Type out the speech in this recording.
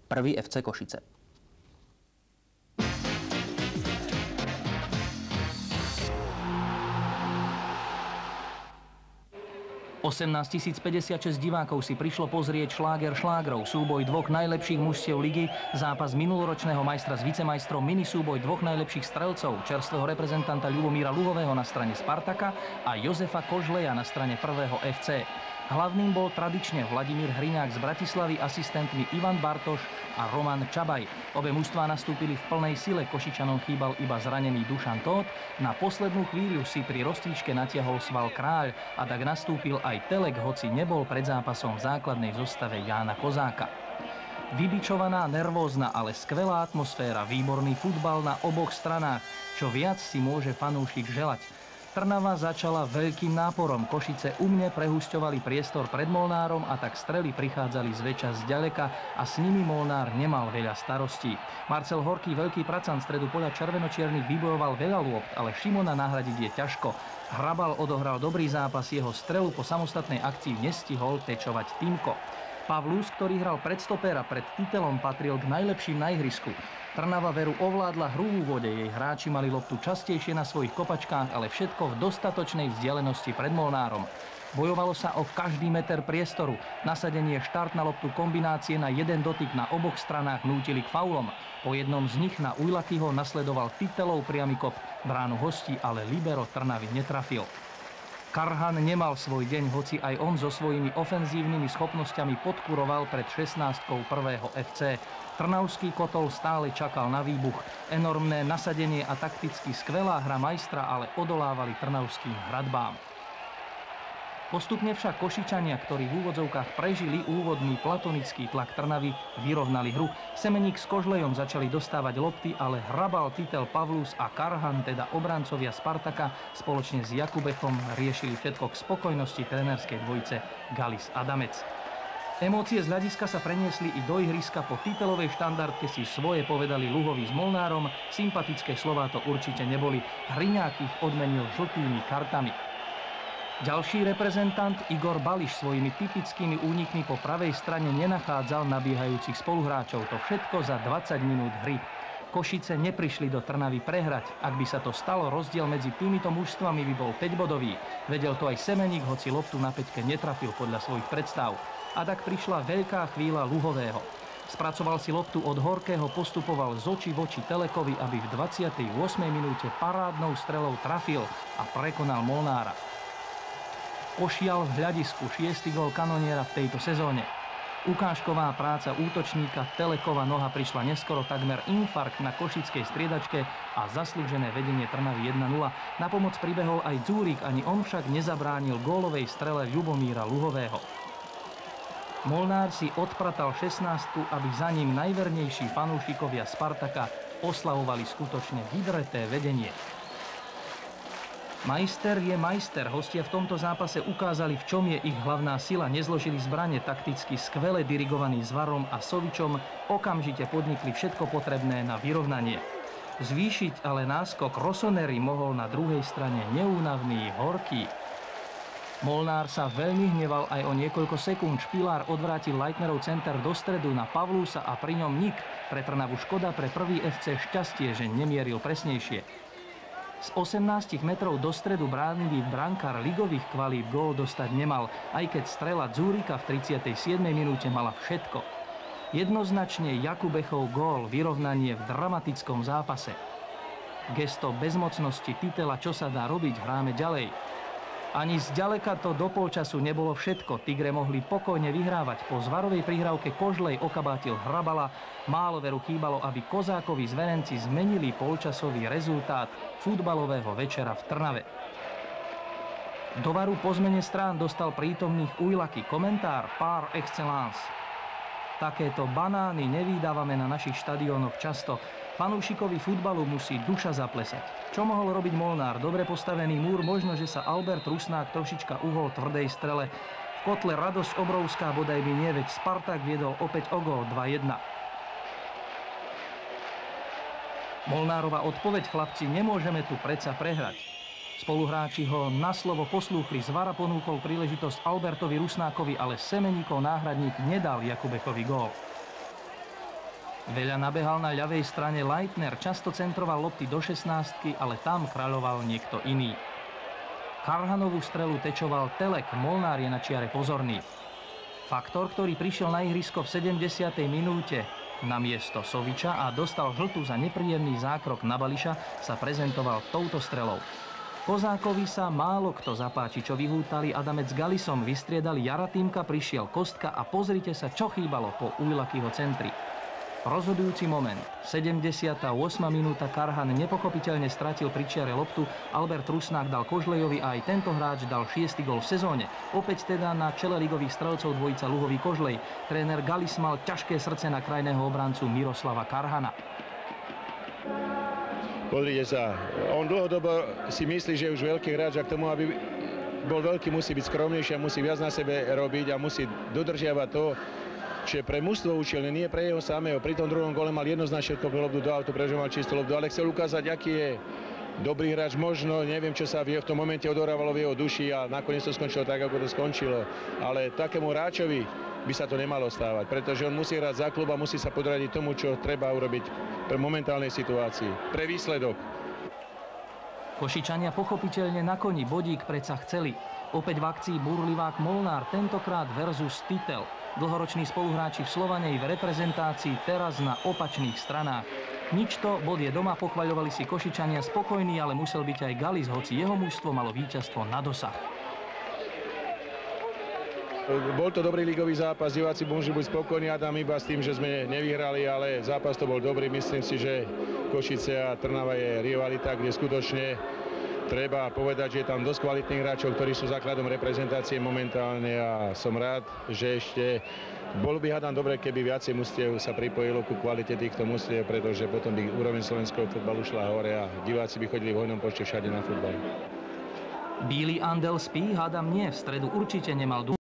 Prvý FC Košice. $18 056 divákov si prišlo pozrieť šláger šlágrov, súboj dvoch najlepších mužstiev ligy, zápas minuloročného majstra s vicemajstrom, minisúboj dvoch najlepších strelcov, čerstvého reprezentanta Ľubomíra Luhového na strane Spartaka a Jozefa Kožleja na strane prvého FC. Hlavným bol tradične Vladimír Hriňák z Bratislavy, asistentmi Ivan Bartoš a Roman Čabaj. Obe mužstvá nastúpili v plnej sile, Košičanom chýbal iba zranený Dušan Tóth. Na poslednú chvíľu si pri rozcvičke natiahol sval Kráľ a tak nastúpil aj Telek, hoci nebol pred zápasom v základnej zostave Jána Kozáka. Vybičovaná, nervózna, ale skvelá atmosféra, výborný futbal na oboch stranách. Čo viac si môže fanúšik želať. Trnava začala veľkým náporom. Košice umne prehusťovali priestor pred Molnárom a tak strely prichádzali zväčša zďaleka a s nimi Molnár nemal veľa starostí. Marcel Horký, veľký pracant stredu poľa červeno-čiernych, vybojoval veľa lôpt, ale Šimona nahradiť je ťažko. Hrabal odohral dobrý zápas, jeho strelu po samostatnej akcii nestihol tečovať Týmko. Pavlus, ktorý hral pred stopera, pred Titelom, patril k najlepším na ihrisku. Trnava veru ovládla hru v úvode, jej hráči mali loptu častejšie na svojich kopačkách, ale všetko v dostatočnej vzdialenosti pred Molnárom. Bojovalo sa o každý meter priestoru. Nasadenie, štart na loptu, kombinácie na jeden dotyk na oboch stranách nútili k faulom. Po jednom z nich na Ujlakyho nasledoval Titelov priamy kop. Bránu hostí ale libero Trnavy netrafil. Karhan nemal svoj deň, hoci aj on so svojimi ofenzívnymi schopnosťami podkuroval pred 16-kou prvého FC. Trnavský kotol stále čakal na výbuch. Enormné nasadenie a takticky skvelá hra majstra ale odolávali trnavským hradbám. Postupne však Košičania, ktorí v úvodzovkách prežili úvodný platonický tlak Trnavy, vyrovnali hru. Semeník s Kožlejom začali dostávať lopty, ale hrabal, Titel, Pavlus a Karhan, teda obrancovia Spartaka, spoločne s Jakubechom riešili všetko k spokojnosti trénerskej dvojice Galis Adamec. Emócie z hľadiska sa preniesli i do ihriska. Po Titelovej štandardke si svoje povedali Luhovi s Molnárom. Sympatické slová to určite neboli. Hriňák ich odmenil žltými kartami. Ďalší reprezentant Igor Bališ svojimi typickými únikmi po pravej strane nenachádzal nabiehajúcich spoluhráčov. To všetko za 20 minút hry. Košice neprišli do Trnavy prehrať. Ak by sa to stalo, rozdiel medzi týmito mužstvami by bol 5-bodový. Vedel to aj Semeník, hoci loptu na päťke netrafil podľa svojich predstav. A tak prišla veľká chvíľa Luhového. Spracoval si loptu od Horkého, postupoval z očí v oči Telekovi, aby v 28. minúte parádnou strelou trafil a prekonal Molnára. Ošial v hľadisku, 6. gól kanoniera v tejto sezóne. Ukážková práca útočníka, Telekova noha prišla neskoro, takmer infarkt na košickej striedačke a zaslúžené vedenie Trnavy 1-0. Na pomoc pribehol aj Dzúrik, ani on však nezabránil gólovej strele Ľubomíra Luhového. Molnár si odpratal 16-ku, aby za ním najvernejší fanúšikovia Spartaka oslavovali skutočne vydreté vedenie. Majster je majster. Hostia v tomto zápase ukázali, v čom je ich hlavná sila. Nezložili zbrane, takticky skvele dirigovaní Zvarom a Sovičom, okamžite podnikli všetko potrebné na vyrovnanie. Zvýšiť ale náskok Rossoneri mohol na druhej strane neúnavný Horký. Molnár sa veľmi hneval aj o niekoľko sekúnd. Špilár odvrátil Leitnerov center do stredu na Pavlusa a pri ňom nik. Pre Trnavu škoda, pre prvý FC šťastie, že nemieril presnejšie. Z 18 metrov do stredu bránivý brankár ligových kvalít gól dostať nemal, aj keď strela Dzúrika v 37. minúte mala všetko. Jednoznačne Jakubechov gól, vyrovnanie v dramatickom zápase. Gesto bezmocnosti Titela, čo sa dá robiť, hráme ďalej. Ani zďaleka to do polčasu nebolo všetko. Tigre mohli pokojne vyhrávať. Po Zvarovej prihrávke Kožlej okabátil Hrabala. Málo veru chýbalo, aby Kozákovi zverenci zmenili polčasový rezultát futbalového večera v Trnave. Do varu po zmene strán dostal prítomných Ujlaky. Komentár par excellence. Takéto banány nevídavame na našich štadiónoch často. Fanúšikovi futbalu musí duša zaplesať. Čo mohol robiť Molnár? Dobre postavený múr, možno, že sa Albert Rusnák trošička uhol tvrdej strele. V kotle radosť obrovská, bodaj by nie, veď Spartak viedol opäť o gól 2-1. Molnárova odpoveď: chlapci, nemôžeme tu predsa prehrať. Spoluhráči ho na slovo poslúchli. Zvara ponúkol príležitosť Albertovi Rusnákovi, ale Semeníkov náhradník nedal Jakubechovi gól. Veľa nabehal na ľavej strane Leitner, často centroval lopty do 16, ale tam kráľoval niekto iný. Karhanovú strelu tečoval Telek, Molnár je na čiare pozorný. Faktor, ktorý prišiel na ihrisko v 70. minúte na miesto Soviča a dostal žltú za nepríjemný zákrok na Bališa, sa prezentoval touto strelou. Kozákovi sa málo kto zapáči, čo vyhútali Adamec s Galisom, vystriedali Jaratímka, prišiel Kostka a pozrite sa, čo chýbalo po Ujlakyho centri. Rozhodujúci moment. 78. minúta, Karhan nepochopiteľne stratil pri čiare loptu, Albert Rusnák dal Kožlejovi a aj tento hráč dal 6. gól v sezóne. Opäť teda na čele ligových strelcov dvojica Luhový Kožlej. Tréner Galis mal ťažké srdce na krajného obrancu Miroslava Karhana. Pozrite sa, on dlhodobo si myslí, že je už veľký hráč a k tomu, aby bol veľký, musí byť skromnejší a musí viac na sebe robiť a musí dodržiavať to, čo pre mužstvo účelné, nie pre jeho samého. Pri tom druhom gole mal jednoznačne loptu do autu, pretože mal čistú loptu, ale chcel ukázať, aký je dobrý hráč. Možno, neviem, čo sa v tom momente odohrávalo v jeho duši a nakoniec to skončilo tak, ako to skončilo. Ale takému hráčovi by sa to nemalo stávať, pretože on musí hrať za klub a musí sa podradiť tomu, čo treba urobiť pre momentálnej situácii, pre výsledok. Košičania pochopiteľne na koni, bodík predsa chceli. Opäť v akcii burlivák Molnár, tentokrát versus Titel. Dlhoroční spoluhráči v Slovane i v reprezentácii, teraz na opačných stranách. Nič to, bod je doma, pochvaľovali si Košičania spokojní, ale musel byť aj Galis, hoci jeho mužstvo malo víťazstvo na dosah. Bol to dobrý ligový zápas, diváci môžu byť spokojní, Adam, iba s tým, že sme nevyhrali, ale zápas to bol dobrý. Myslím si, že Košice a Trnava je rivalita, kde skutočne treba povedať, že je tam dosť kvalitných hráčov, ktorí sú základom reprezentácie momentálne a som rád, že ešte bolo by hádam dobre, keby viacej mužstiev sa pripojilo ku kvalite týchto mužstiev, pretože potom by úroveň slovenského futbalu šla hore a diváci by chodili v hojnom počte všade na futbal. Bíly andel spí, hádam nie, v stredu určite nemal